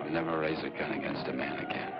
You'll never raise a gun against a man again.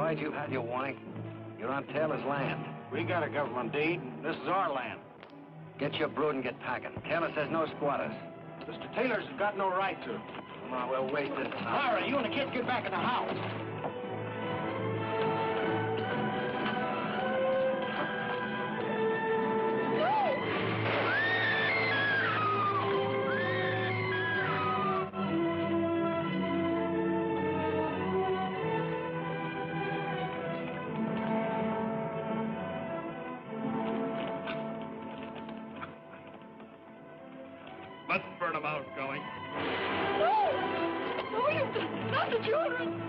Boys, you've had your warning. You're on Taylor's land. We got a government deed. This is our land. Get your brood and get packing. Taylor says no squatters. Mr. Taylor's got no right to. Come on, we're wasting time. Myra, you and the kids get back in the house. Let's burn them out, going. No! No, you not the children!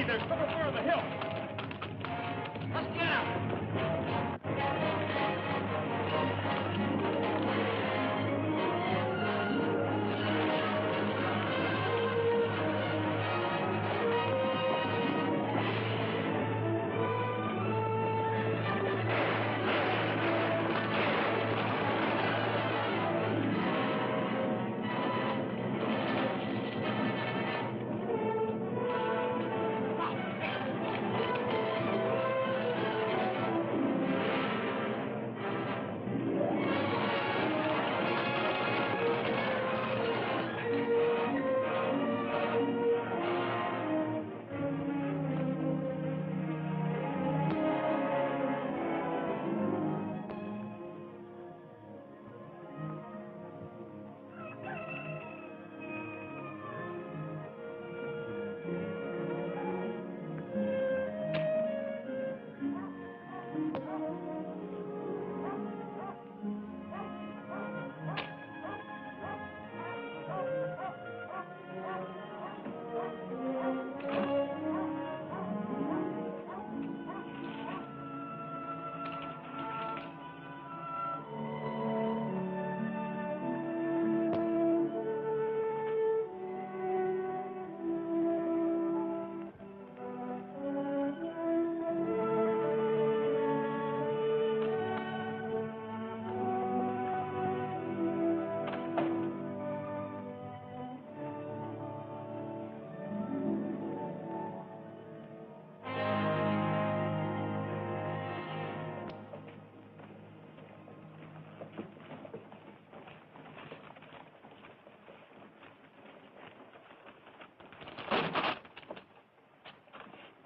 There's cover fire on the hill. Let's get him.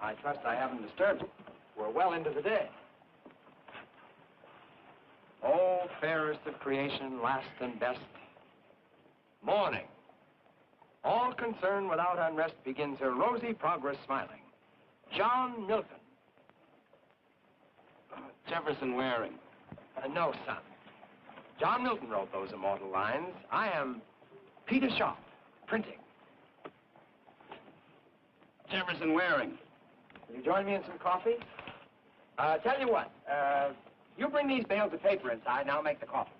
I trust I haven't disturbed you. We're well into the day. Oh, fairest of creation, last and best. Morning. All concern without unrest begins her rosy progress smiling. John Milton. Jefferson Waring. No, son. John Milton wrote those immortal lines. I am Peter Sharp, printing. Jefferson Waring. Will you join me in some coffee? Tell you what, you bring these bales of paper inside, and I'll make the coffee.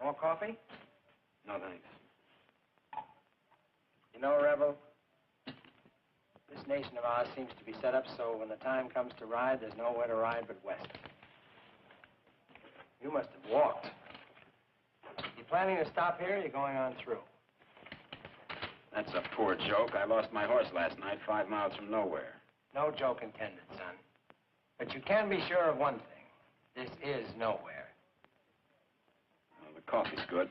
More coffee? No, thanks. You know, Rebel, this nation of ours seems to be set up so when the time comes to ride, there's nowhere to ride but west. You must have walked. You planning to stop here or you going on through? That's a poor joke. I lost my horse last night 5 miles from nowhere. No joke intended, son. But you can be sure of one thing. This is nowhere. Well, the coffee's good.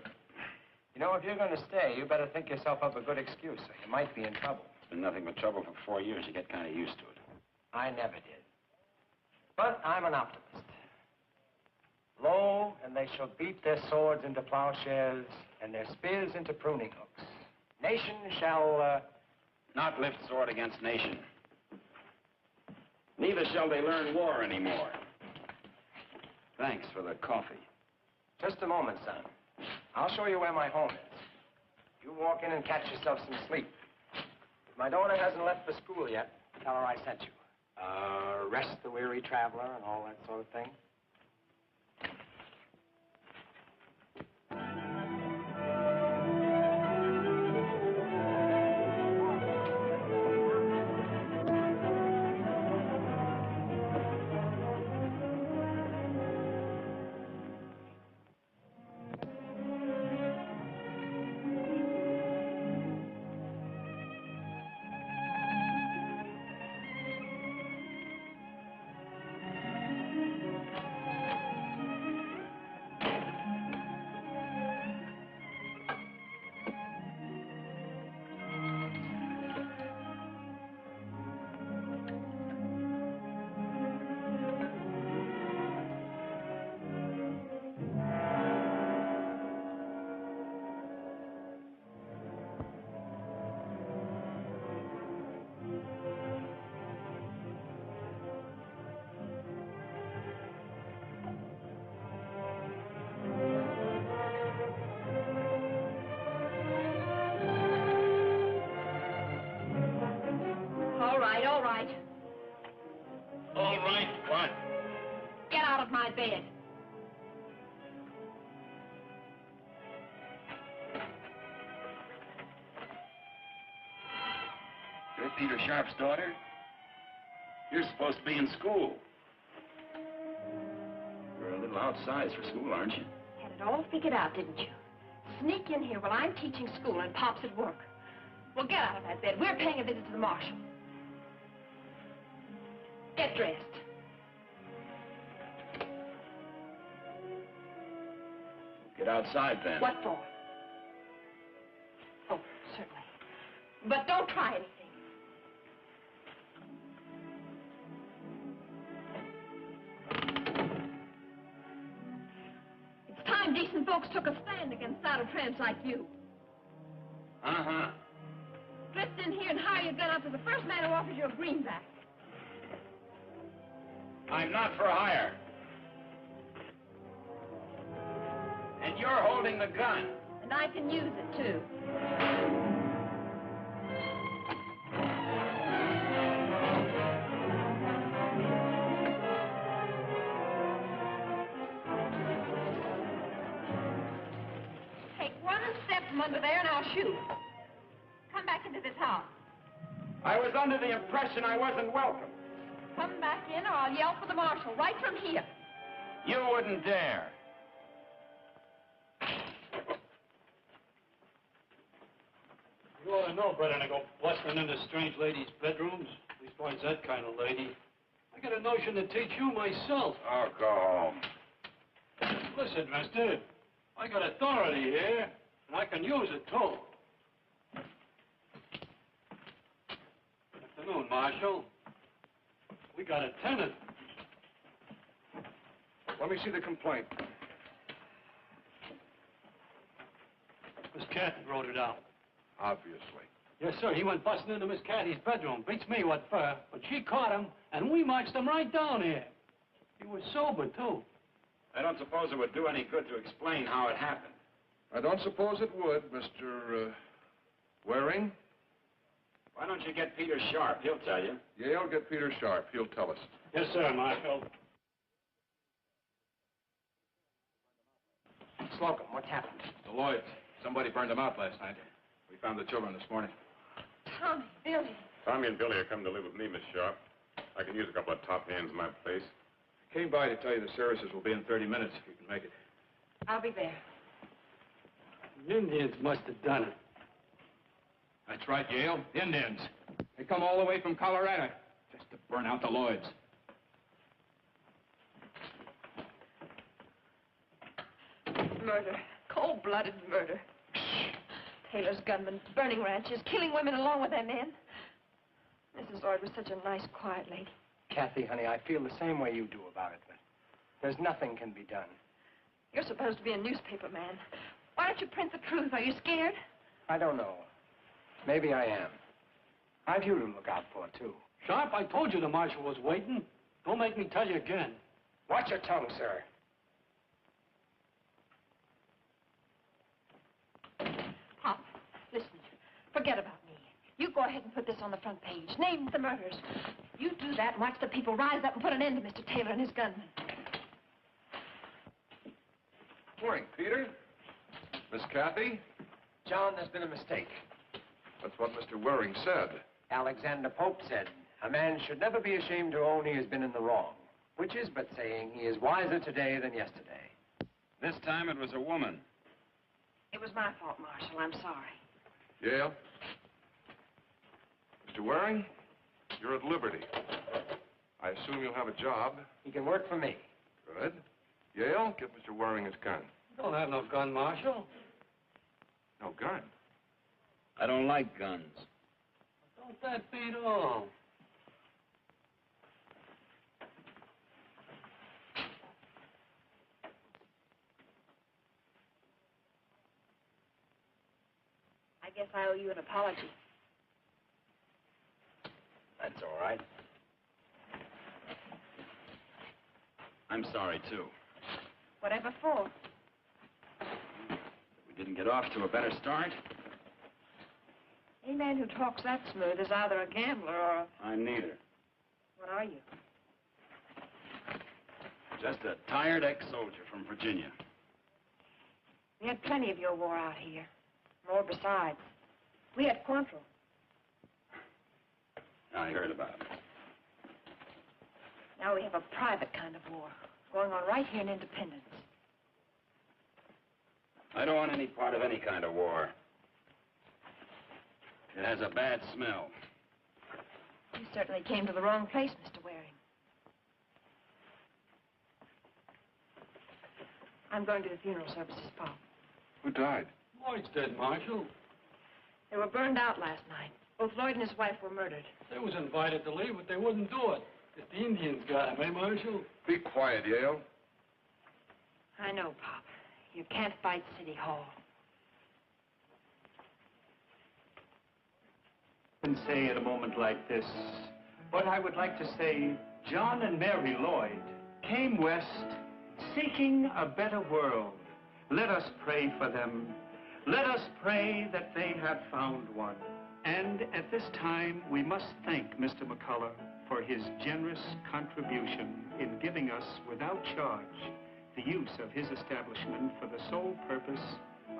You know, if you're going to stay, you better think yourself up a good excuse, or you might be in trouble. It's been nothing but trouble for 4 years. You get kind of used to it. I never did. But I'm an optimist. Lo, and they shall beat their swords into plowshares and their spears into pruning hooks. Nation shall, Not lift sword against nation. Neither shall they learn war anymore. Thanks for the coffee. Just a moment, son. I'll show you where my home is. You walk in and catch yourself some sleep. If my daughter hasn't left for school yet, tell her I sent you. Rest the weary traveler and all that sort of thing. All right. All right, what? Get out of my bed. You're Peter Sharp's daughter? You're supposed to be in school. You're a little outsized for school, aren't you? Had it all figured out, didn't you? Sneak in here while I'm teaching school and Pop's at work. Well, get out of that bed. We're paying a visit to the marshal. Get dressed. Get outside, then. What for? Oh, certainly. But don't try anything. It's time decent folks took a stand against saddle tramps like you. Uh-huh. Drift in here and hire your gun up as the first man who offers you a greenback. I'm not for hire. And you're holding the gun. And I can use it, too. Take one step from under there and I'll shoot. Come back into this house. I was under the impression I wasn't welcome. Come back in or I'll yell for the marshal right from here. You wouldn't dare. You ought to know better than to go blustering into strange ladies' bedrooms. Leastwise, that kind of lady. I got a notion to teach you myself. Oh, go home. Listen, mister, I got authority here, and I can use it, too. Afternoon, Marshal. We got a tenant. Let me see the complaint. Miss Cathy wrote it out. Obviously. Yes, sir. He went busting into Miss Cathy's bedroom. Beats me what for. But she caught him, and we marched him right down here. He was sober, too. I don't suppose it would do any good to explain how it happened. I don't suppose it would, Mr. Waring. Why don't you get Peter Sharp? He'll tell you. Yale, get Peter Sharp. He'll tell us. Yes, sir, Marshal. Slocum, what's happened? The Lloyds. Somebody burned them out last night. We found the children this morning. Tommy, Billy. Tommy and Billy are coming to live with me, Miss Sharp. I can use a couple of top hands in my place. Came by to tell you the services will be in 30 minutes if you can make it. I'll be there. The Indians must have done it. That's right, Yale. Indians. They come all the way from Colorado just to burn out the Lloyds. Murder. Cold-blooded murder. Taylor's gunmen burning ranches, killing women along with their men. Mrs. Lloyd was such a nice, quiet lady. Kathy, honey, I feel the same way you do about it, but there's nothing can be done. You're supposed to be a newspaper man. Why don't you print the truth? Are you scared? I don't know. Maybe I am. I've you to look out for, too. Sharp, I told you the marshal was waiting. Don't make me tell you again. Watch your tongue, sir. Pop, listen. Forget about me. You go ahead and put this on the front page. Name the murders. You do that and watch the people rise up and put an end to Mr. Taylor and his gunmen. Morning, Peter. Miss Cathy? John, there's been a mistake. That's what Mr. Waring said. Alexander Pope said, a man should never be ashamed to own he has been in the wrong, which is but saying he is wiser today than yesterday. This time it was a woman. It was my fault, Marshal. I'm sorry. Yale? Mr. Waring, you're at liberty. I assume you'll have a job. He can work for me. Good. Yale, give Mr. Waring his gun. Don't have no gun, Marshal. No gun? I don't like guns. Don't that beat all? I guess I owe you an apology. That's all right. I'm sorry, too. Whatever for? We didn't get off to a better start. Any man who talks that smooth is either a gambler or a... I'm neither. What are you? Just a tired ex-soldier from Virginia. We had plenty of your war out here. More besides. We had Quantrill. I heard about it. Now we have a private kind of war going on right here in Independence. I don't want any part of any kind of war. It has a bad smell. You certainly came to the wrong place, Mr. Waring. I'm going to the funeral services, Pop. Who died? Lloyd's dead, Marshal. They were burned out last night. Both Lloyd and his wife were murdered. They was invited to leave, but they wouldn't do it. If the Indians got him, eh, Marshal? Be quiet, Yale. I know, Pop. You can't fight City Hall. And say at a moment like this, but I would like to say John and Mary Lloyd came west seeking a better world. Let us pray for them. Let us pray that they have found one. And at this time, we must thank Mr. McCullough for his generous contribution in giving us, without charge, the use of his establishment for the sole purpose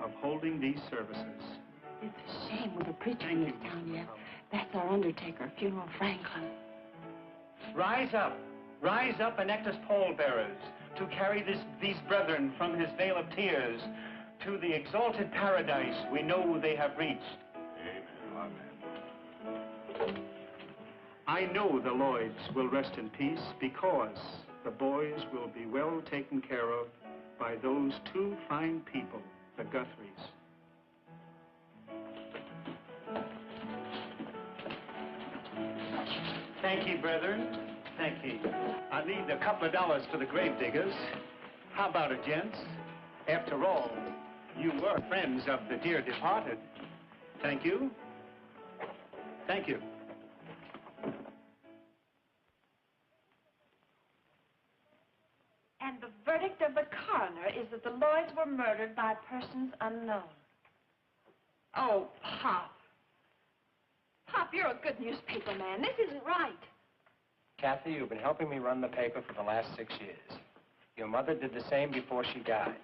of holding these services. It's a shame we're a preacher in this town yet. That's our undertaker, Funeral Franklin. Rise up and act as pallbearers to carry these brethren from his vale of tears to the exalted paradise we know they have reached. Amen. I know the Lloyds will rest in peace because the boys will be well taken care of by those two fine people, the Guthries. Thank you, brethren. Thank you. I need a couple of dollars for the grave diggers. How about it, gents? After all, You were friends of the dear departed. Thank you. Thank you. And the verdict of the coroner is that the Lloyds were murdered by persons unknown. Oh, Pop. Pop, you're a good newspaper man. This isn't right. Kathy, you've been helping me run the paper for the last 6 years. Your mother did the same before she died.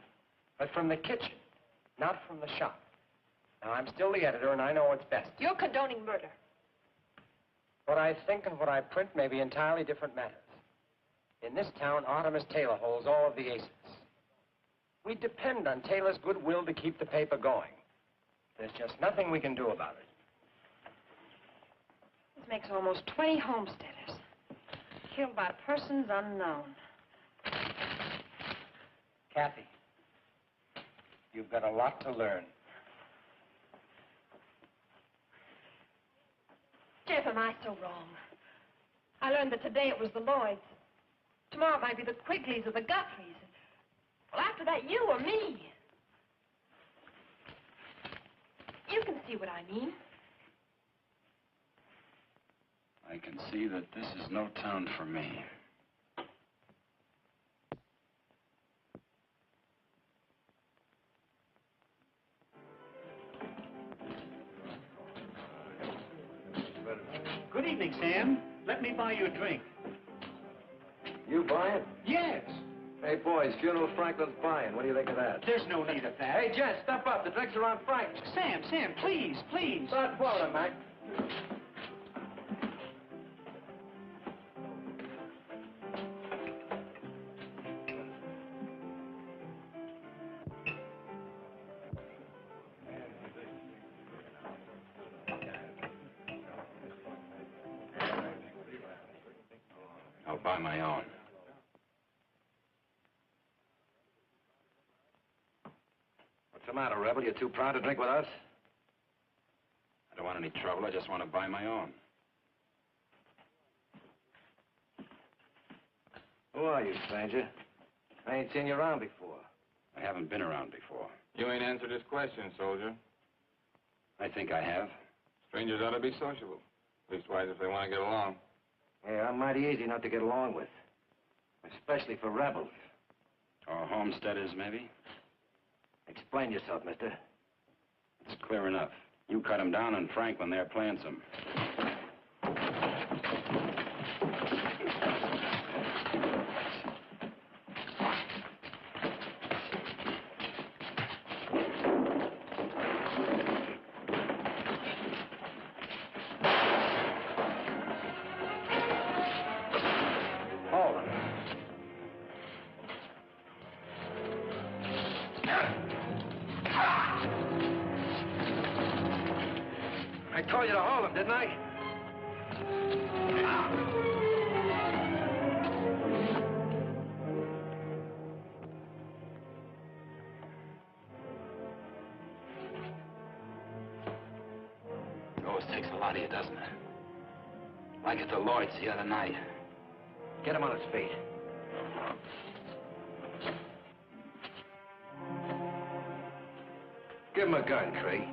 But from the kitchen, not from the shop. Now, I'm still the editor, and I know what's best. You're condoning murder. What I think and what I print may be entirely different matters. In this town, Artemus Taylor holds all of the aces. We depend on Taylor's goodwill to keep the paper going. There's just nothing we can do about it. This makes almost 20 homesteaders killed by persons unknown. Kathy, you've got a lot to learn. Jeff, am I so wrong? I learned that today it was the Lloyds. Tomorrow it might be the Quigleys or the Guthries. Well, after that, you or me. You can see what I mean. I can see that this is no town for me. Good evening, Sam. Let me buy you a drink. You buying? Yes. Hey, boys, funeral Franklin's buying. What do you think of that? There's no need of that. Hey, Jen, step up. The drinks are on Frank. Sam, please, please. Start flowing, Mac. I'll buy my own. What's the matter, Rebel? You too proud to drink with us? I don't want any trouble. I just want to buy my own. Who are you, stranger? I ain't seen you around before. I haven't been around before. You ain't answered his question, soldier. I think I have. Strangers ought to be sociable. Leastwise, if they want to get along. Yeah, I'm mighty easy not to get along with. Especially for rebels. Or homesteaders, maybe? Explain yourself, mister. It's clear enough. You cut them down in Franklin. They're playing some. I told you to hold him, didn't I? It always takes a lot of you, doesn't it? Like at the Lloyds the other night. Get him on his feet. Give him a gun, Tree.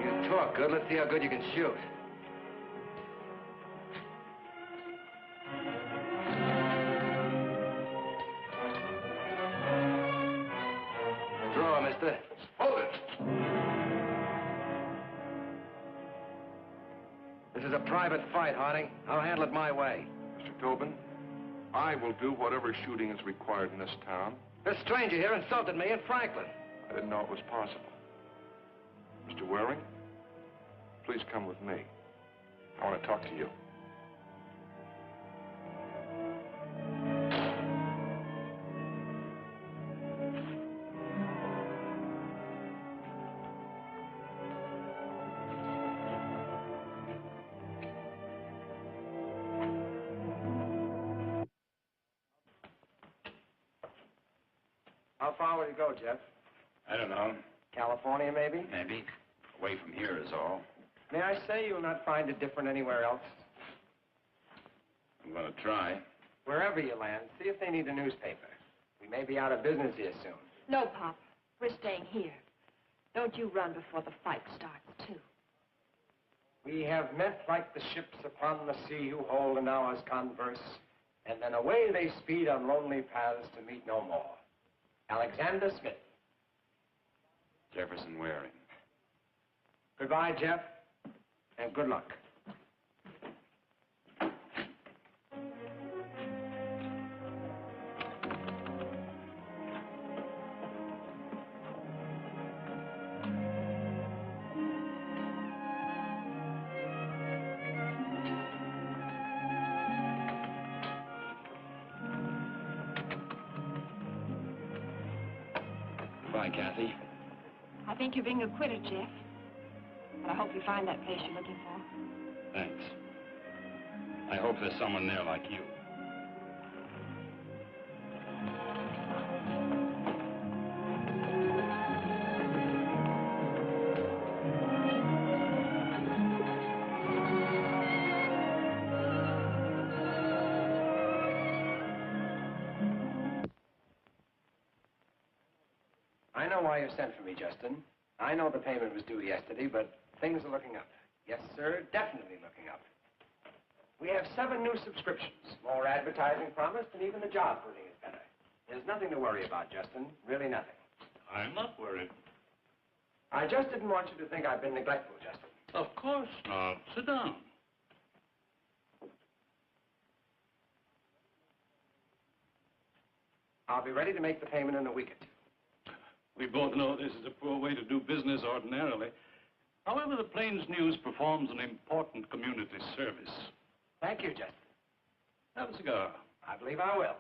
You talk good. Let's see how good you can shoot. Draw, mister. Hold it. This is a private fight, Harding. I'll handle it my way. Mr. Tobin, I will do whatever shooting is required in this town. This stranger here insulted me in Franklin. I didn't know it was possible. Mr. Waring, please come with me. I want to talk to you. How far would you go, Jeff? I don't know. California, maybe? Maybe. Away from here is all. May I say you'll not find it different anywhere else? I'm going to try. Wherever you land, see if they need a newspaper. We may be out of business here soon. No, Pop. We're staying here. Don't you run before the fight starts, too. We have met like the ships upon the sea who hold an hour's converse, and then away they speed on lonely paths to meet no more. Alexander Smith. Jefferson Waring. Goodbye, Jeff, and good luck. Bye, Kathy. I think you're being acquitted, Jeff. But I hope you find that place you're looking for. Thanks. I hope there's someone there like you. I know why you sent for me, Justin. I know the payment was due yesterday, but things are looking up. Yes, sir, definitely looking up. We have 7 new subscriptions, more advertising promised, and even the job printing is better. There's nothing to worry about, Justin. Really nothing. I'm not worried. I just didn't want you to think I've been neglectful, Justin. Of course not. Sit down. I'll be ready to make the payment in a week or 2. We both know this is a poor way to do business ordinarily. However, the Plains News performs an important community service. Thank you, Justin. Have a cigar. I believe I will.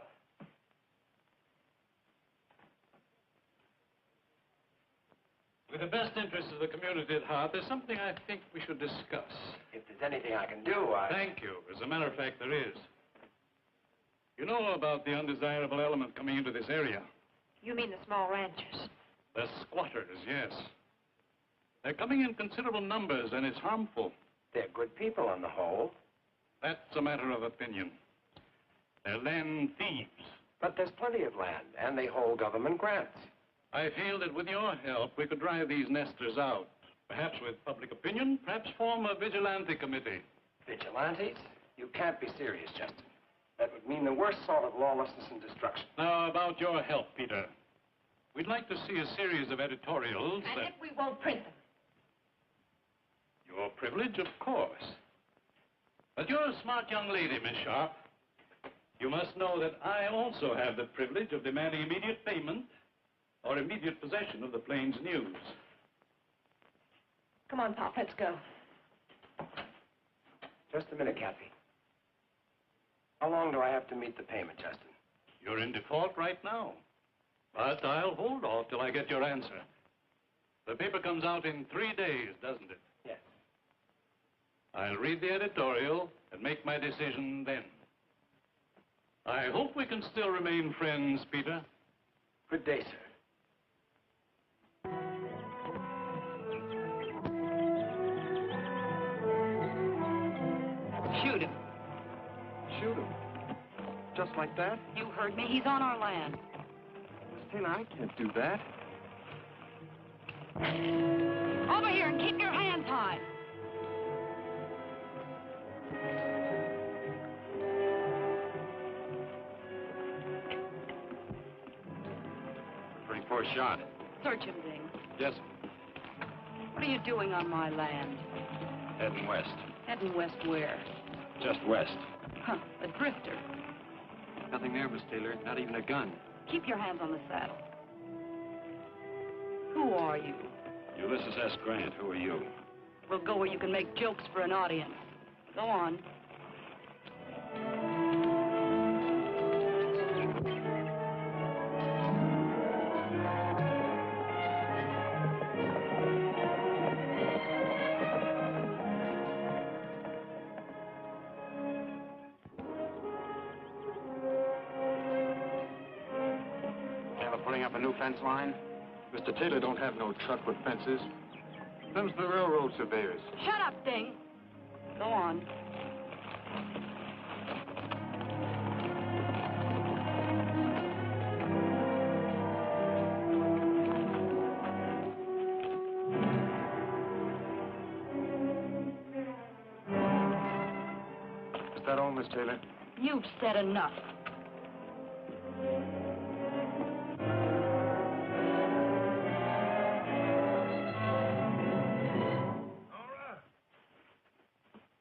With the best interests of the community at heart, there's something I think we should discuss. If there's anything I can do, Thank you. As a matter of fact, there is. You know about the undesirable element coming into this area? You mean the small ranchers? The squatters, yes. They're coming in considerable numbers, and it's harmful. They're good people on the whole. That's a matter of opinion. They're land thieves. But there's plenty of land, and they hold government grants. I feel that with your help, we could drive these nesters out. Perhaps with public opinion, perhaps form a vigilante committee. Vigilantes? You can't be serious, Justin. That would mean the worst sort of lawlessness and destruction. Now, about your help, Peter. We'd like to see a series of editorials And if we won't print them? Your privilege, of course. But you're a smart young lady, Miss Sharp. You must know that I also have the privilege of demanding immediate payment or immediate possession of the Plains News. Come on, Pop, let's go. Just a minute, Kathy. How long do I have to meet the payment, Justin? You're in default right now. But I'll hold off till I get your answer. The paper comes out in 3 days, doesn't it? Yes. I'll read the editorial and make my decision then. I hope we can still remain friends, Peter. Good day, sir. Shoot him. Shoot him. Just like that? You heard me. He's on our land. Miss Taylor, I can't do that. Over here and keep your hands high. Pretty poor shot. Search him, Ding. Yes, What are you doing on my land? heading west. Heading west where? Just west. Huh, a drifter. Nothing there, Miss Taylor. Not even a gun. Keep your hands on the saddle. Who are you? Ulysses S. Grant, who are you? We'll go where you can make jokes for an audience. Go on. Putting up a new fence line? Mr. Taylor don't have no truck with fences. Them's the railroad surveyors. Shut up, Ding. Go on. that all, Miss Taylor? You've said enough.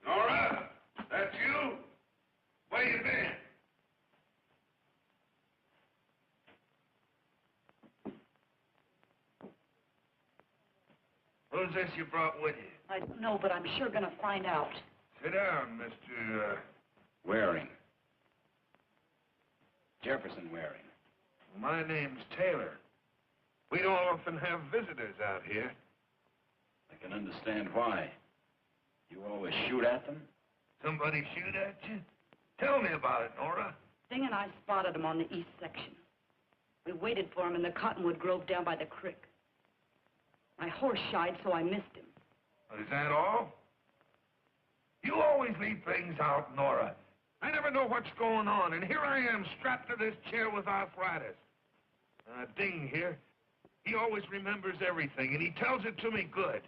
Nora, that's you? Where you been? Who's this you brought with you? I don't know, but I'm sure gonna find out. Sit down, Mr. Waring. Jefferson Waring. My name's Taylor. We don't often have visitors out here. I can understand why. You always shoot at them? Somebody shoot at you? Tell me about it, Nora. Ding and I spotted him on the east section. We waited for him in the cottonwood grove down by the creek. My horse shied, so I missed him. Is that all? You always leave things out, Nora. I never know what's going on, and here I am strapped to this chair with arthritis. Ding here, he always remembers everything, and he tells it to me good.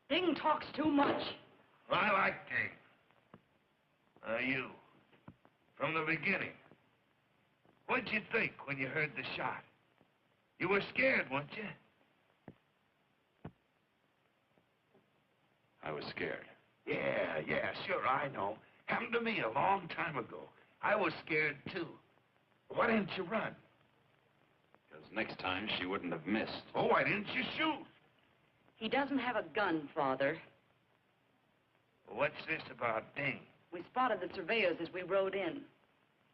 Ding talks too much. I like Ding. You, from the beginning, what'd you think when you heard the shot? You were scared, weren't you? I was scared. Yeah, sure, I know. Happened to me a long time ago. I was scared, too. Why didn't you run? Because next time she wouldn't have missed. Oh, why didn't you shoot? He doesn't have a gun, Father. What's this about Ding? We spotted the surveyors as we rode in.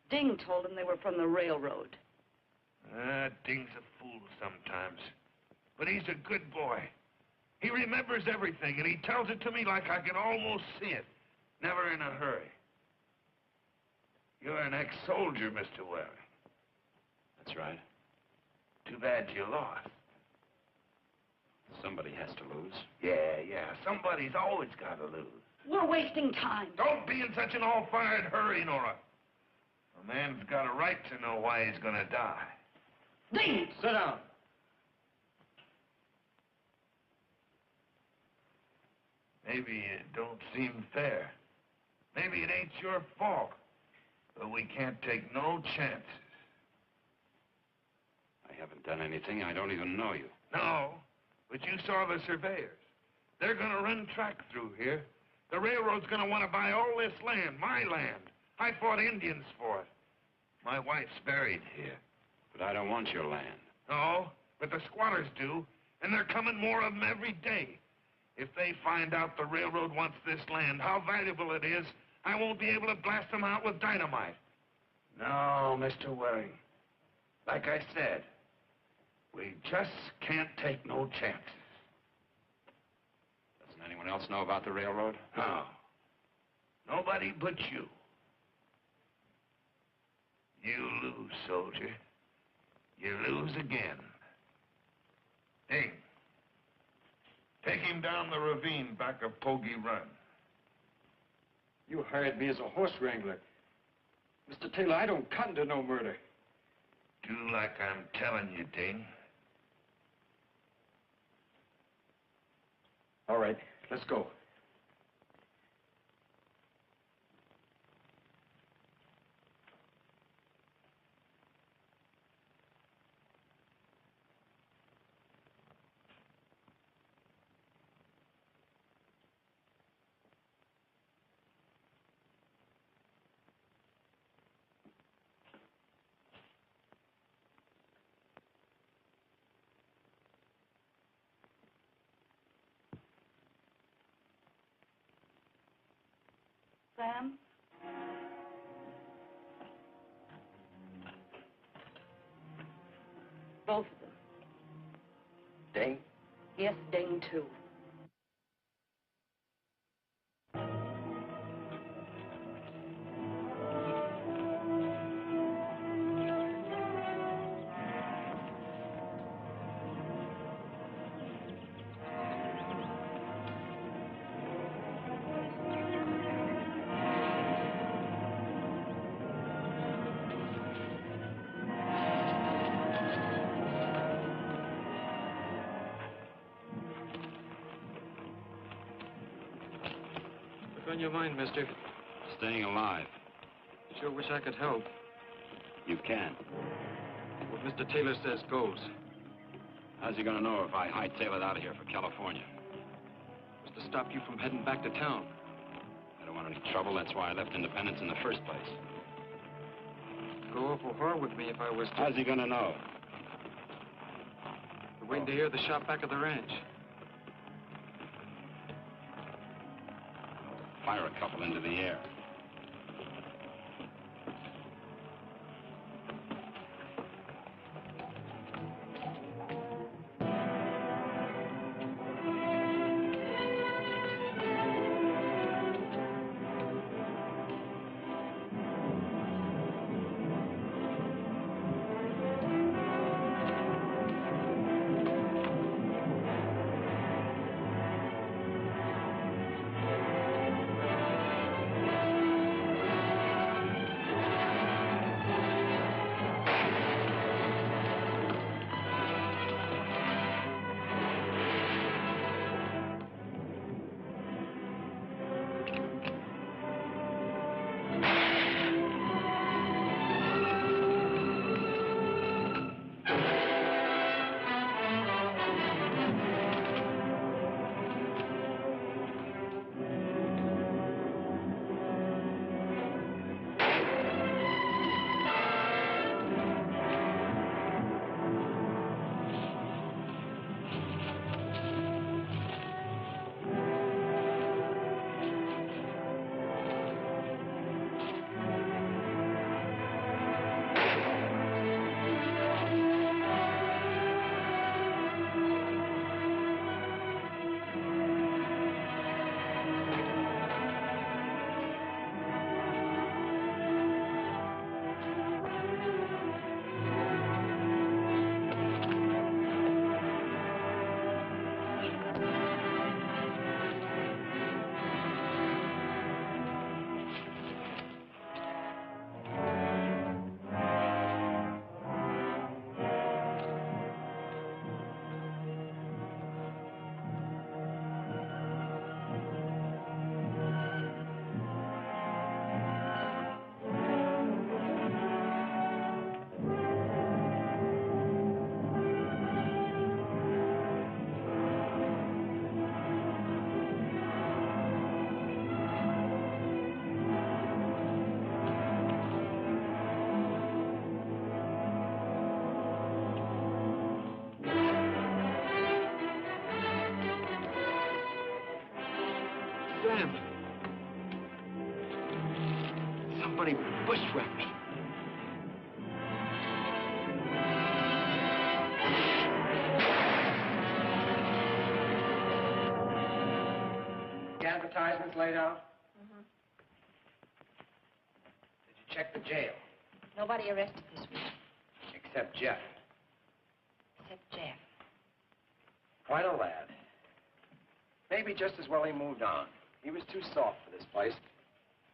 Ding told him they were from the railroad. Ding's a fool sometimes. But he's a good boy. He remembers everything, and he tells it to me like I can almost see it. Never in a hurry. You're an ex-soldier, Mr. Waring. That's right. Too bad you lost. Somebody has to lose. Yeah. Somebody's always got to lose. We're wasting time. Don't be in such an all-fired hurry, Nora. A man's got a right to know why he's gonna die. Ding! Sit down. Maybe it don't seem fair. Maybe it ain't your fault. But we can't take no chances. I haven't done anything. I don't even know you. No, but you saw the surveyors. They're gonna run track through here. The railroad's gonna want to buy all this land, my land. I fought Indians for it. My wife's buried here. But I don't want your land. No, but the squatters do, and they're coming more of them every day. If they find out the railroad wants this land, how valuable it is, I won't be able to blast them out with dynamite. No, Mr. Waring. Like I said, we just can't take no chances. Doesn't anyone else know about the railroad? No. Nobody but you. You lose, soldier. You lose again. Ding. Take him down the ravine back of Pogey Run. You hired me as a horse wrangler. Mr. Taylor, I don't cotton to no murder. Do like I'm telling you, Ding. All right, let's go. Sam? Both of them. Ding? Yes, Ding, too. What's on your mind, mister? Staying alive. Sure wish I could help. You can. What Mr. Taylor says goes. How's he gonna know if I hightail it out of here for California? Was to stop you from heading back to town. I don't want any trouble. That's why I left Independence in the first place. Go awful hard with me if I was to... How's he gonna know? We're waiting to hear the shot back of the ranch. Fire a couple into the air. Sam! Somebody bushwhacked me. The advertisements laid out? Mm-hmm. Did you check the jail? Nobody arrested this week. Except Jeff. Except Jeff. Quite a lad. Maybe just as well he moved on. He was too soft for this place.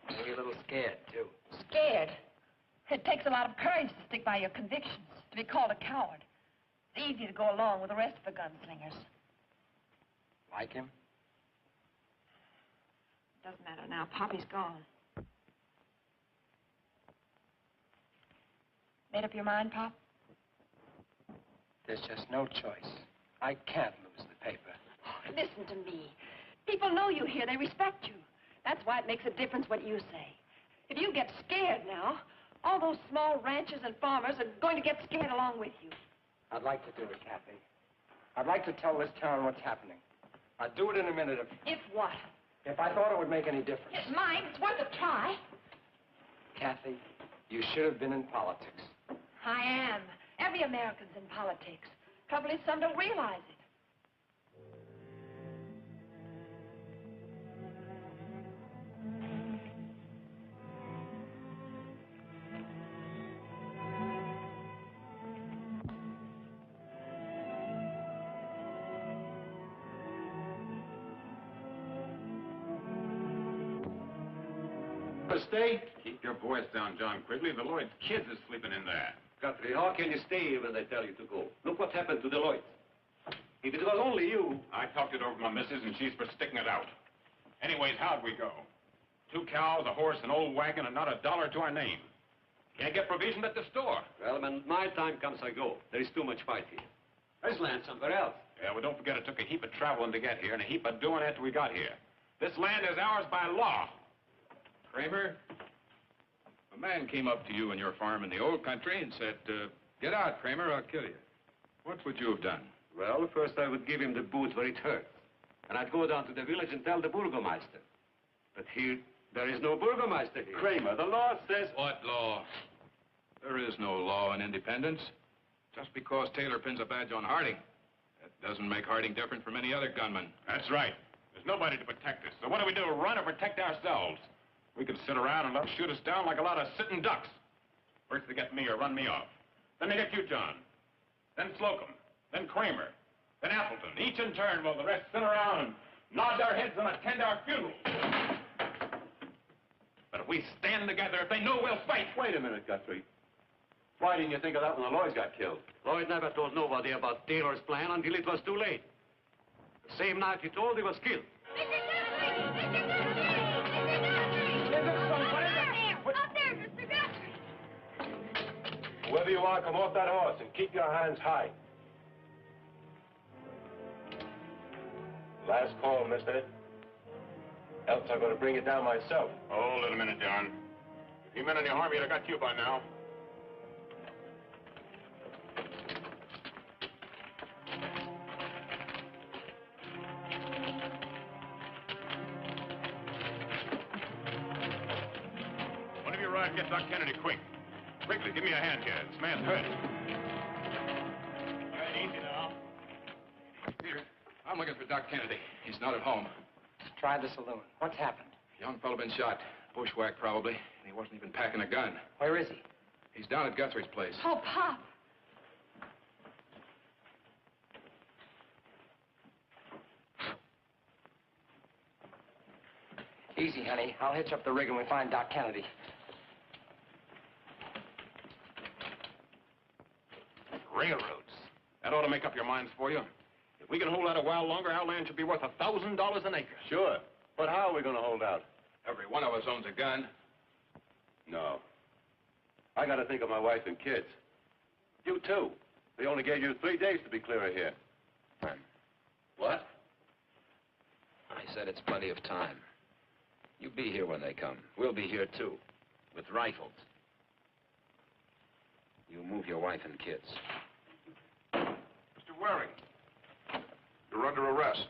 Maybe a little scared, too. Scared? It takes a lot of courage to stick by your convictions, to be called a coward. It's easy to go along with the rest of the gunslingers. Like him? Doesn't matter now. Poppy's gone. Made up your mind, Pop? There's just no choice. I can't lose the paper. Oh, listen to me. People know you here. They respect you. That's why it makes a difference what you say. If you get scared now, all those small ranchers and farmers are going to get scared along with you. I'd like to do it, Kathy. I'd like to tell this town what's happening. I'd do it in a minute If what? if I thought it would make any difference. It's mine. It's worth a try. Kathy, you should have been in politics. I am. Every American's in politics. Trouble is, some don't realize it. Stay? Keep your voice down, John Quigley. The Lloyd's kids is sleeping in there. Guthrie, how can you stay when they tell you to go? Look what happened to the Lloyds. If it was only you... I talked it over with my missus, and she's for sticking it out. Anyways, how'd we go? 2 cows, a horse, an old wagon, and not a dollar to our name. Can't get provision at the store. Well, when my time comes, I go. There is too much fight here. There's land somewhere else. Yeah, well, don't forget it took a heap of traveling to get here and a heap of doing after we got here. This land is ours by law. Kramer, a man came up to you on your farm in the old country and said, get out, Kramer, I'll kill you. What would you have done? Well, first I would give him the boot where it hurts. And I'd go down to the village and tell the burgomaster. But here, there is no burgomaster here. Kramer, the law says... What law? There is no law in independence. Just because Taylor pins a badge on Harding, that doesn't make Harding different from any other gunman. That's right. There's nobody to protect us. So what do we do? Run or protect ourselves? We can sit around and let them shoot us down like a lot of sitting ducks. First they get me or run me off. Then they get you, John. Then Slocum. Then Kramer. Then Appleton. Each in turn while the rest sit around and nod their heads and attend our funeral. But if we stand together, if they know we'll fight... Wait a minute, Guthrie. Why didn't you think of that when the Lloyds got killed? Lloyd never told nobody about Taylor's plan until it was too late. The same night he told, he was killed. Up there, Mr. Guthrie! Whoever you are, come off that horse and keep your hands high. Last call, mister. Else I'm going to bring it down myself. Hold it a minute, John. If he meant any harm, he'd have got you by now. One of you ride and get Doc Kennedy quick. Quickly, give me a hand here. This man's hurt. All right, easy now. Peter, I'm looking for Doc Kennedy. He's not at home. Try the saloon. What's happened? Young fellow been shot. Bushwhack, probably. And he wasn't even packing a gun. Where is he? He's down at Guthrie's place. Oh, Pop. Easy, honey. I'll hitch up the rig and we find Doc Kennedy. Railroads. That ought to make up your minds for you. If we can hold out a while longer, our land should be worth $1,000 an acre. Sure. But how are we going to hold out? Every one of us owns a gun. No. I got to think of my wife and kids. You, too. They only gave you 3 days to be clear of here. What? I said it's plenty of time. You be here when they come. We'll be here, too, with rifles. You move your wife and kids. Mr. Waring, you're under arrest.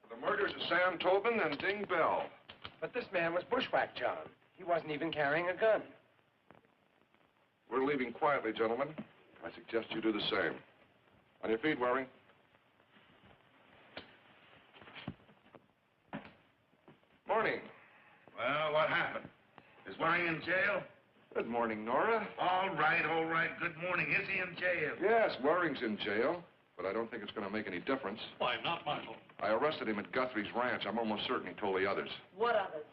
For the murders of Sam Tobin and Ding Bell. But this man was bushwhacked, John. He wasn't even carrying a gun. We're leaving quietly, gentlemen. I suggest you do the same. On your feet, Waring. Morning. Well, what happened? Is Waring in jail? Good morning, Nora. All right, all right. Good morning. Is he in jail? Yes, Waring's in jail, but I don't think it's going to make any difference. Why not, Marshal? I arrested him at Guthrie's ranch. I'm almost certain he told the others. What others?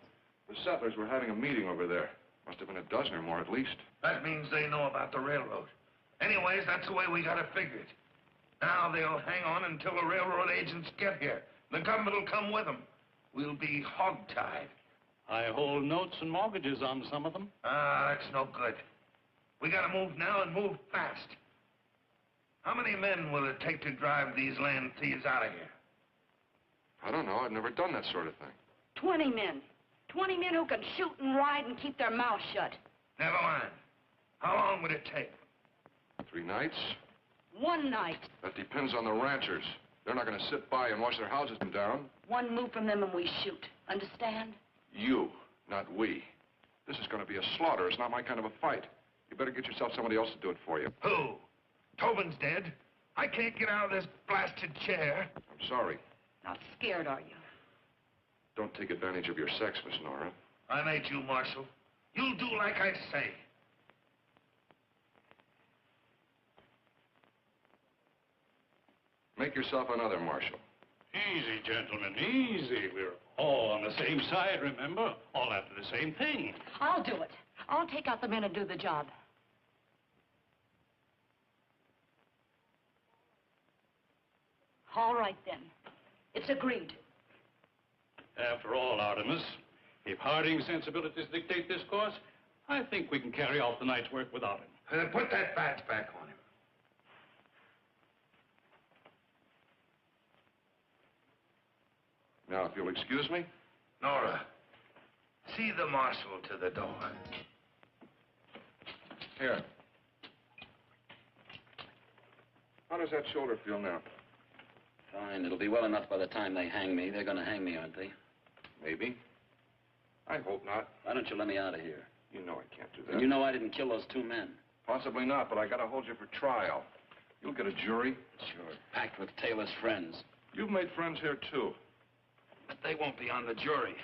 The settlers were having a meeting over there. Must have been a dozen or more at least. That means they know about the railroad. Anyways, that's the way we got to figure it. Now they'll hang on until the railroad agents get here. The government will come with them. We'll be hogtied. I hold notes and mortgages on some of them. Ah, that's no good. We got to move now and move fast. How many men will it take to drive these land thieves out of here? I don't know. I've never done that sort of thing. 20 men. 20 men who can shoot and ride and keep their mouths shut. Never mind. How long would it take? 3 nights? 1 night. That depends on the ranchers. They're not going to sit by and watch their houses come down. 1 move from them and we shoot. Understand? You, not we. This is going to be a slaughter. It's not my kind of a fight. You better get yourself somebody else to do it for you. Who? Tobin's dead. I can't get out of this blasted chair. I'm sorry. Not scared, are you? Don't take advantage of your sex, Miss Nora. I made you, Marshal. You'll do like I say. Make yourself another, Marshal. Easy, gentlemen, easy. We're all on the same side, remember? All after the same thing. I'll do it. I'll take out the men and do the job. All right, then. It's agreed. After all, Artemus, if Harding's sensibilities dictate this course, I think we can carry off the night's work without him. Then put that badge back on him. Now, if you'll excuse me. Nora, see the marshal to the door. Here. How does that shoulder feel now? Fine. It'll be well enough by the time they hang me. They're going to hang me, aren't they? Maybe. I hope not. Why don't you let me out of here? You know I can't do that. And you know I didn't kill those two men. Possibly not, but I gotta hold you for trial. You'll get a jury. Sure. Packed with Taylor's friends. You've made friends here, too. But they won't be on the jury.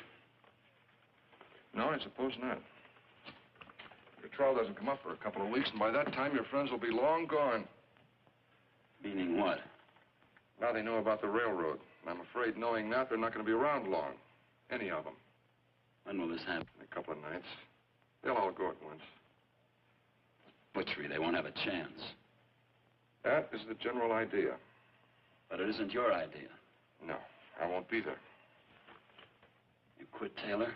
No, I suppose not. Your trial doesn't come up for a couple of weeks, and by that time, your friends will be long gone. Meaning what? Now they know about the railroad. And I'm afraid, knowing that, they're not going to be around long. Any of them. When will this happen? In a couple of nights. They'll all go at once. Butchery, they won't have a chance. That is the general idea. But it isn't your idea. No, I won't be there. You quit Taylor?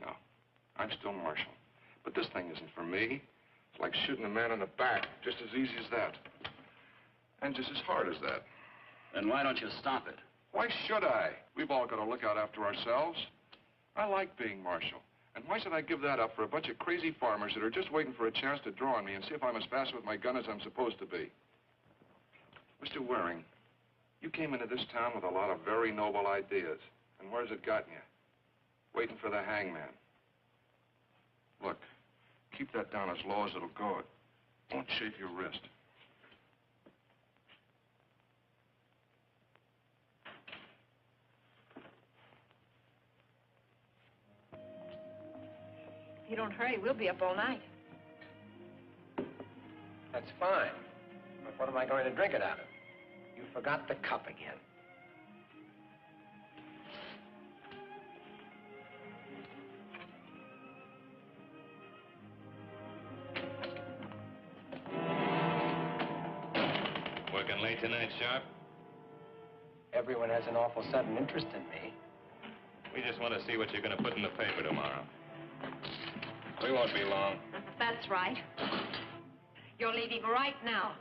No, I'm still marshal. But this thing isn't for me. It's like shooting a man in the back, just as easy as that. And just as hard as that. Then why don't you stop it? Why should I? We've all got to look out after ourselves. I like being marshal. And why should I give that up for a bunch of crazy farmers that are just waiting for a chance to draw on me and see if I'm as fast with my gun as I'm supposed to be? Mr. Waring, you came into this town with a lot of very noble ideas. And where's it gotten you? Waiting for the hangman. Look, keep that down as low as it'll go. It won't chafe your wrist. If you don't hurry, we'll be up all night. That's fine. But what am I going to drink it out of? You forgot the cup again. Working late tonight, Sharp? Everyone has an awful sudden interest in me. We just want to see what you're going to put in the paper tomorrow. We won't be long. That's right. You're leaving right now.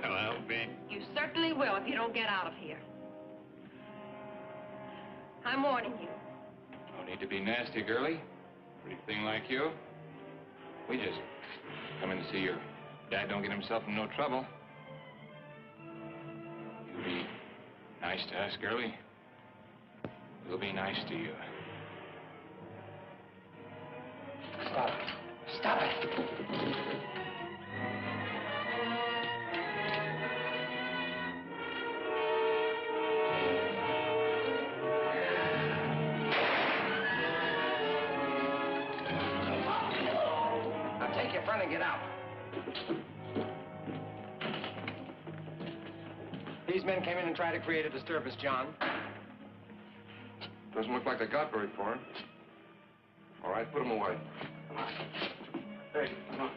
Well, I'll be. You certainly will if you don't get out of here. I'm warning you. No need to be nasty, girlie. Pretty thing like you. We just come in to see your dad don't get himself in no trouble. You be nice to us, girlie. We'll be nice to you. Stop it. Stop it. Now take your friend and get out. These men came in and tried to create a disturbance, John. Doesn't look like they got very far. All right, put them away. Hey, come on.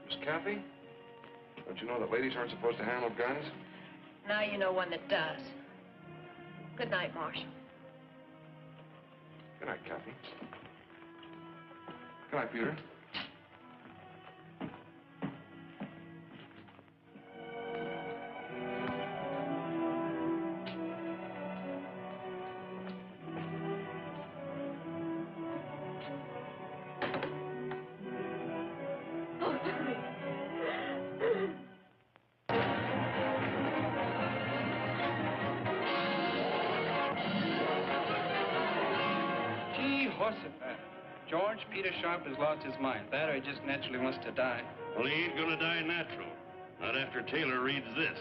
Miss Kathy, don't you know that ladies aren't supposed to handle guns? Now you know one that does. Good night, Marshal. Good night, Kathy. Good night, Peter. George, Peter Sharp has lost his mind. That or he just naturally wants to die. Well, he ain't gonna die natural. Not after Taylor reads this.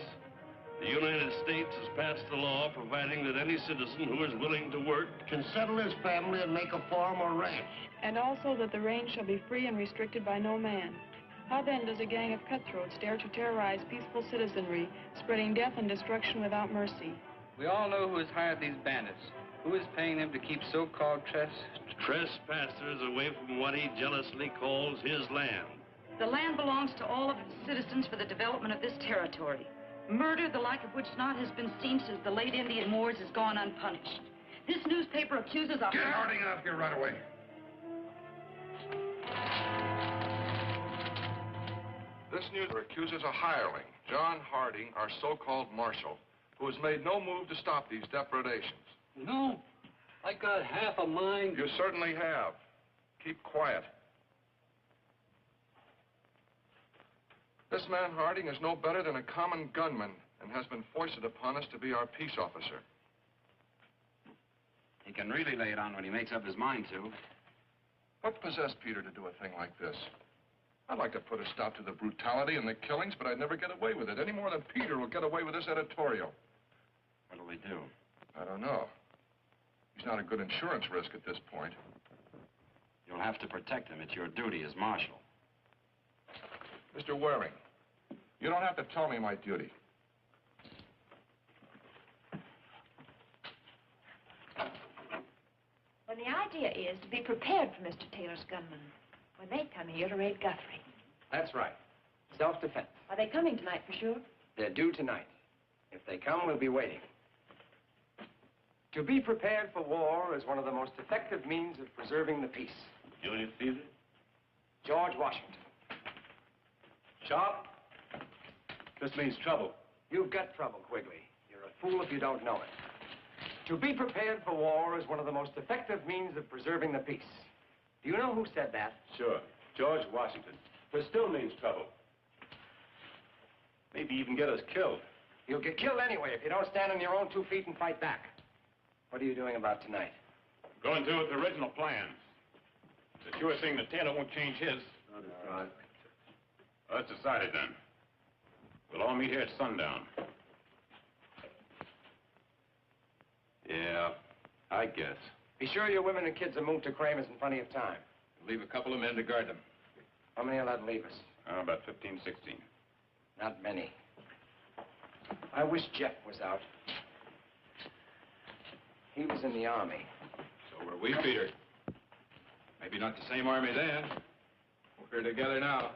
The United States has passed a law providing that any citizen who is willing to work can settle his family and make a farm or ranch. And also that the range shall be free and restricted by no man. How then does a gang of cutthroats dare to terrorize peaceful citizenry, spreading death and destruction without mercy? We all know who has hired these bandits. Who is paying them to keep so-called trespassers away from what he jealously calls his land? The land belongs to all of its citizens for the development of this territory. Murder, the like of which not has been seen since the late Indian Wars, has gone unpunished. This newspaper accuses a... Get Harding out here right away. This newspaper accuses a hireling, John Harding, our so-called marshal, who has made no move to stop these depredations. No, I got half a mind. You certainly have. Keep quiet. This man Harding is no better than a common gunman and has been foisted upon us to be our peace officer. He can really lay it on when he makes up his mind to. What possessed Peter to do a thing like this? I'd like to put a stop to the brutality and the killings, but I'd never get away with it, any more than Peter will get away with this editorial. What'll we do? I don't know. He's not a good insurance risk at this point. You'll have to protect him. It's your duty as marshal. Mr. Waring, you don't have to tell me my duty. Well, the idea is to be prepared for Mr. Taylor's gunmen when they come here to raid Guthrie. That's right. Self-defense. Are they coming tonight for sure? They're due tonight. If they come, we'll be waiting. To be prepared for war is one of the most effective means of preserving the peace. Julius Caesar? George Washington. Sharp? This means trouble. You've got trouble, Quigley. You're a fool if you don't know it. To be prepared for war is one of the most effective means of preserving the peace. Do you know who said that? Sure. George Washington. But it still means trouble. Maybe even get us killed. You'll get killed anyway if you don't stand on your own 2 feet and fight back. What are you doing about tonight? Going through with the original plans. It's a sure thing that Taylor won't change his. Well, that's decided then. We'll all meet here at sundown. Yeah, I guess. Be sure your women and kids are moved to Kramer's in plenty of time. Leave a couple of men to guard them. How many will that leave us? About 15, 16. Not many. I wish Jeff was out. He was in the army. So were we, Peter. Maybe not the same army then. We're together now.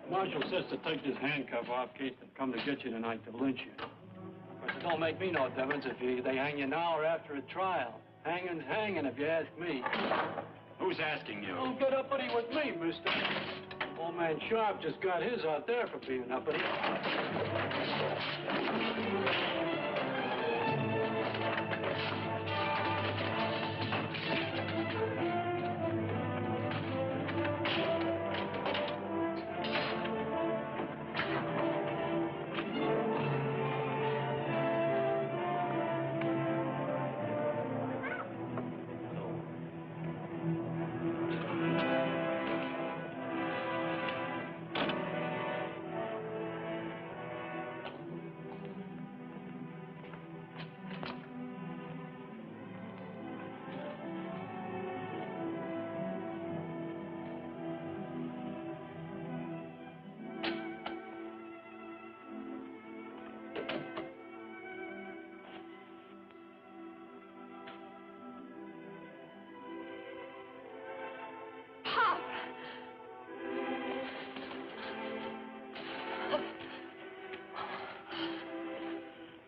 Marshal says to take this handcuff off in case they come to get you tonight to lynch you. But it don't make me no difference if they hang you now or after a trial. Hanging's hanging, if you ask me. Who's asking you? Don't get uppity with me, mister. Old man Sharp just got his out there for being uppity.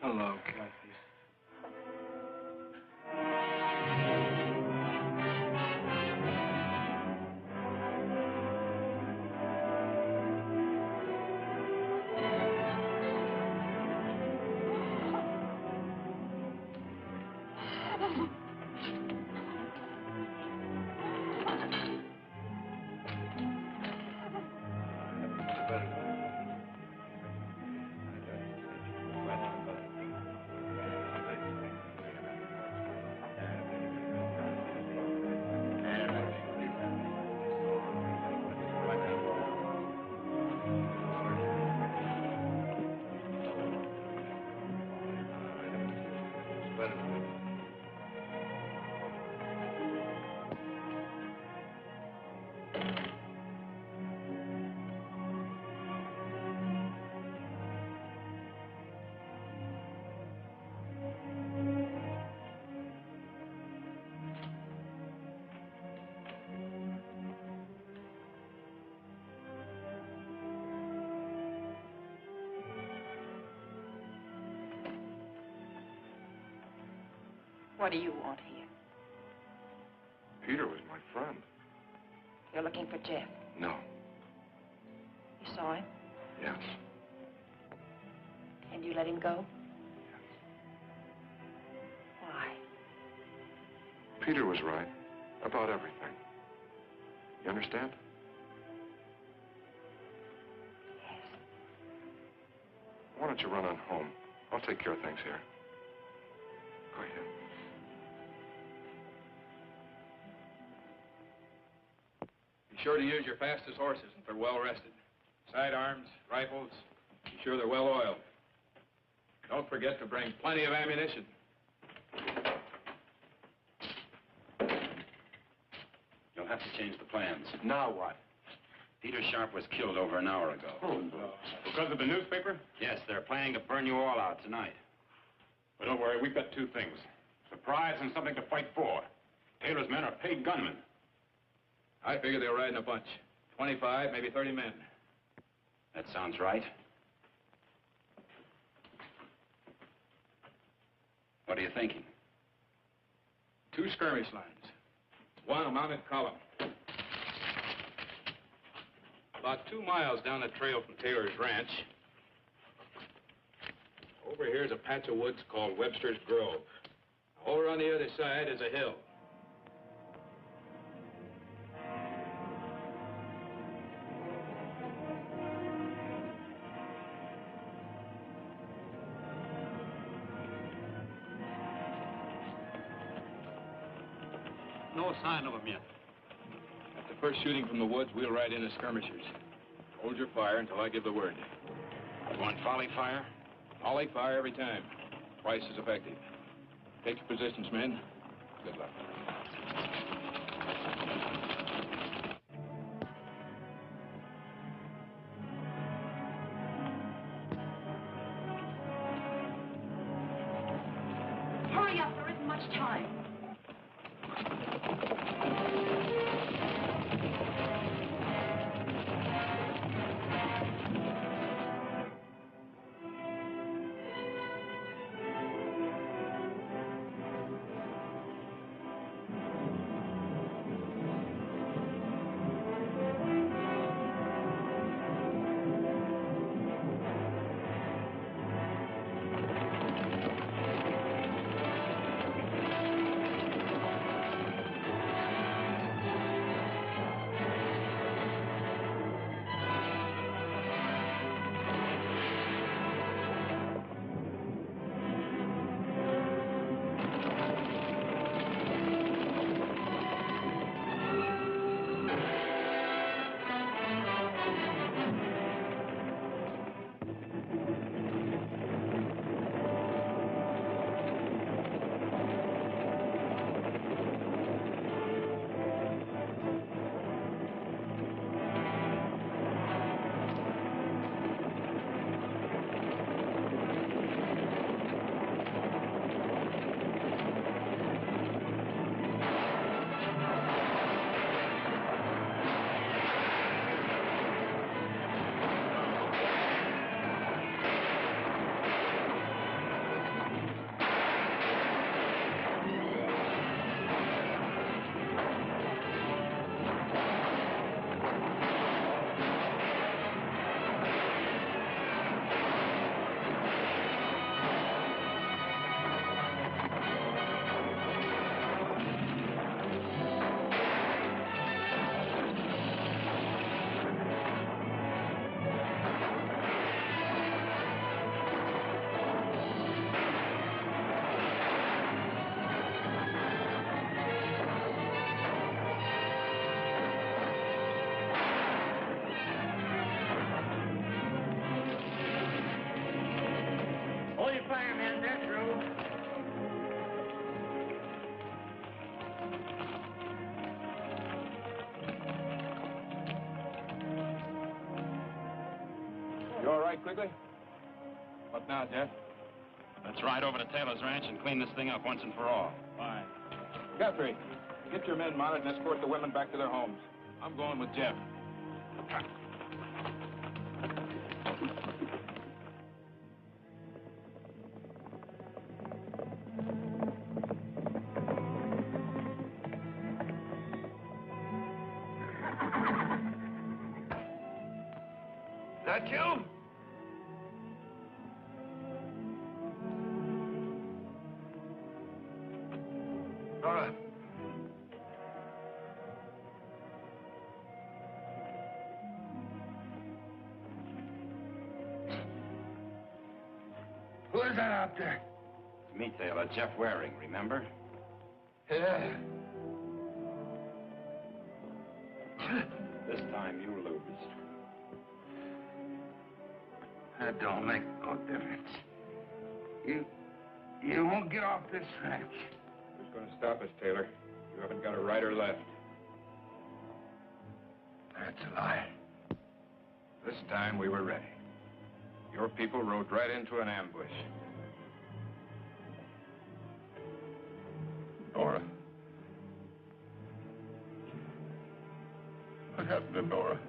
Hello, Kathy. What do you want here? Peter was my friend. You're looking for Jeff. No. You saw him? Yes. And you let him go? Why? Peter was right about everything. You understand? Yes. Why don't you run on home? I'll take care of things here. Go ahead. Be sure to use your fastest horses if they're well rested. Sidearms, rifles, be sure they're well oiled. Don't forget to bring plenty of ammunition. You'll have to change the plans. Now what? Peter Sharp was killed over an hour ago. Oh, no. Because of the newspaper? Yes, they're planning to burn you all out tonight. But don't worry, we've got two things. Surprise and something to fight for. Taylor's men are paid gunmen. I figure they'll ride in a bunch. 25, maybe 30 men. That sounds right. What are you thinking? 2 skirmish lines. One a mounted column. About 2 miles down the trail from Taylor's ranch. Over here's a patch of woods called Webster's Grove. Over on the other side is a hill. No sign of him yet. At the first shooting from the woods, we'll ride in as skirmishers. Hold your fire until I give the word. You want volley fire? Volley fire every time. Twice as effective. Take your positions, men. Good luck. Hurry up, there isn't much time. Hold your fire, men. They're through. You all right, Quigley? What now, Jeff? Let's ride over to Taylor's ranch and clean this thing up once and for all. Fine. Guthrie, get your men mounted and escort the women back to their homes. I'm going with Jeff. I killed? Nora. Who is that out there? It's me, Taylor. Jeff Waring, remember? Yeah. This time you lose. That don't make no difference. You won't get off this ranch. Who's going to stop us, Taylor? You haven't got a rider left. That's a lie. This time we were ready. Your people rode right into an ambush. Nora. What happened to Nora?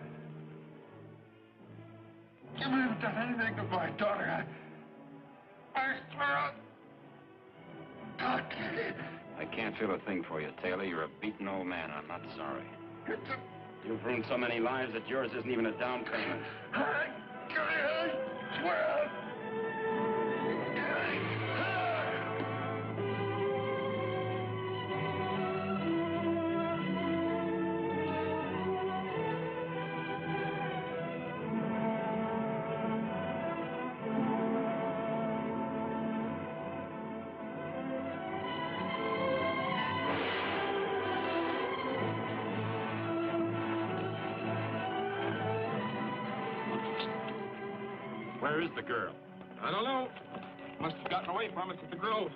You haven't done anything to my daughter. I swear I'll kill you. I can't feel a thing for you, Taylor. You're a beaten old man. I'm not sorry. You've ruined so many lives that yours isn't even a down payment. I swear. Where is the girl? I don't know. Must have gotten away from us at the Grove.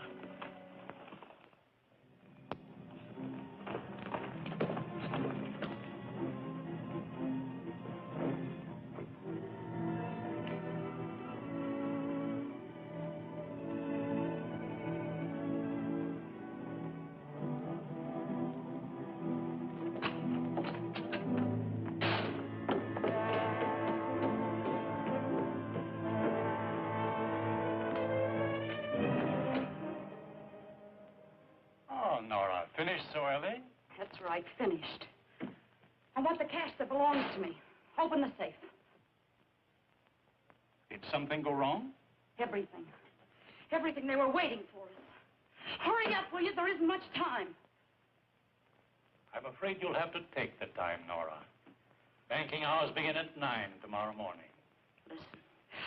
Nora, finished so early? That's right, finished. I want the cash that belongs to me. Open the safe. Did something go wrong? Everything. Everything. They were waiting for us. Hurry up, will you? There isn't much time. I'm afraid you'll have to take the time, Nora. Banking hours begin at 9 tomorrow morning. Listen,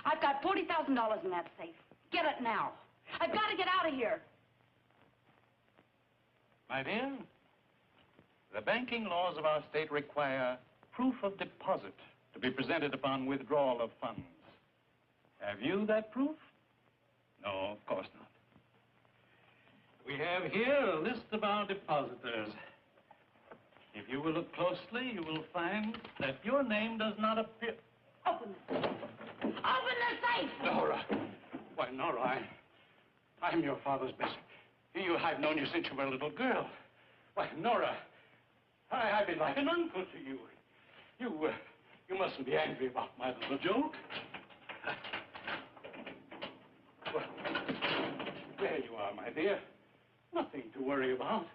I've got $40,000 in that safe. Get it now. I've got to get out of here. My dear, the banking laws of our state require proof of deposit to be presented upon withdrawal of funds. Have you that proof? No, of course not. We have here a list of our depositors. If you will look closely, you will find that your name does not appear. Open the safe. Open the safe! Nora. Why, Nora, I'm your father's best. I've known you since you were a little girl. Why, Nora, I've been like an uncle to you. You mustn't be angry about my little joke. Well, there you are, my dear. Nothing to worry about.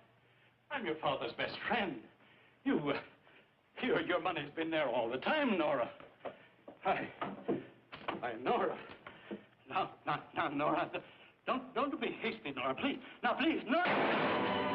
I'm your father's best friend. Your money's been there all the time, Nora. Nora. Now, Nora, don't be hasty, Nora, please. Now, please, Nora.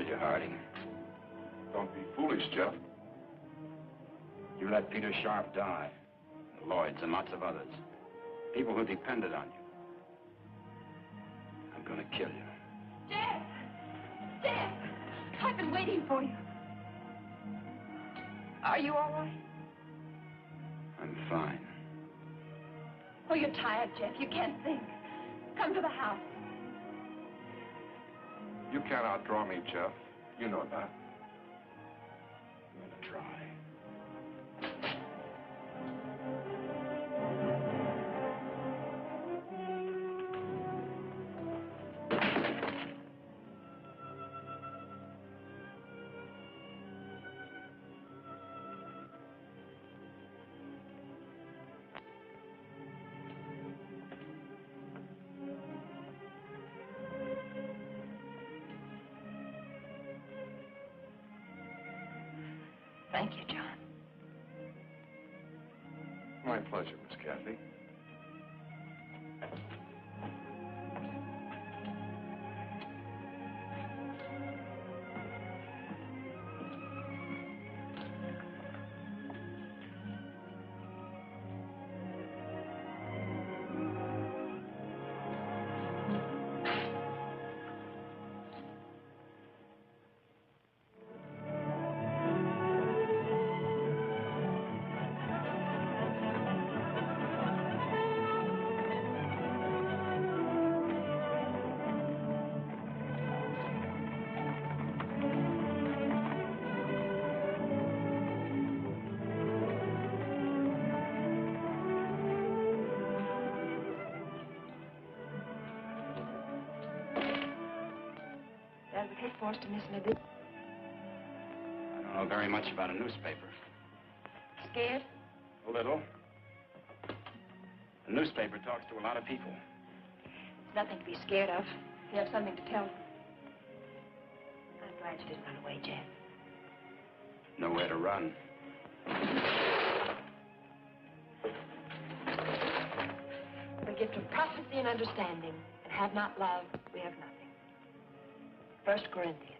you, Harding. Don't be foolish, Jeff. You let Peter Sharp die. The Lloyds and lots of others. People who depended on you. I'm gonna kill you. Jeff! Jeff! I've been waiting for you. Are you all right? I'm fine. Oh, you're tired, Jeff. You can't think. Come to the house. You can't outdraw me, Jeff. You know that. I'm gonna try. Thank you, John. My pleasure, Miss Kathy. Advocate forced to miss me big. I don't know very much about a newspaper. Scared? A little. A newspaper talks to a lot of people. It's nothing to be scared of. You have something to tell them. I'm glad you didn't run away, Jeff. Nowhere to run. The gift of prophecy and understanding, and have not love, we have nothing. 1 Corinthians.